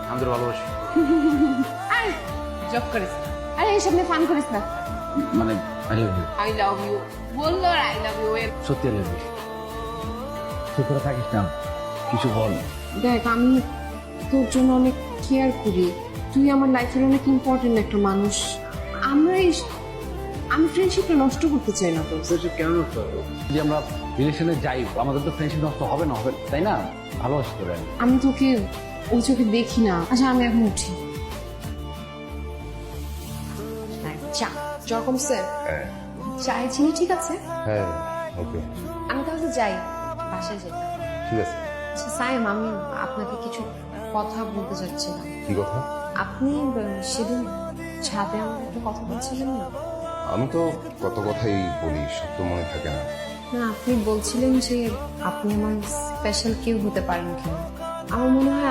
আমি তোর ভালোবাসি। আরে জব করিস না, আরে এইসব নিয়ে ফান করিস না। মানে I love you. I love you বললো আর আই লাভ ইউ এর সত্যি আই লাভ ইউ। চুপ করে থাকিস না, কিছু বল। দেখ, আমি তোর জন্য অনেক কেয়ার করি, তুই আমার লাইফের অনেক ইম্পর্টেন্ট একটা মানুষ। আমি ফ্রেন্ডশিপটা নষ্ট করতে চাই না তোর। সেটা কেন যদি আমরা রিলেশনে যাই আমাদের তো ফ্রেন্ডশিপ নষ্ট হবে না, হবে তাই না? ভালোবাসি তোরে আমি। আমি তোকে ওই চোখে দেখি না। আচ্ছা আমি এখন উঠি। চা জ্বর কমছে? চায়ে চিনি ঠিক আছে? হ্যাঁ ওকে আমি তাহলে যাই, বাসায় যাই। ঠিক আছে। আচ্ছা সায়েম, আমি আপনাকে কিছু কথা বলতে চাচ্ছিলাম। কি কথা? আপনি সেদিন ছাদে আমাকে একটা কথা বলছিলেন না? আমি তো কত কথাই বলি, সব তো মনে থাকে না। না, আপনি বলছিলেন যে আপনি আমার স্পেশাল কেউ হতে পারেন কিনা। আমার মনে হয়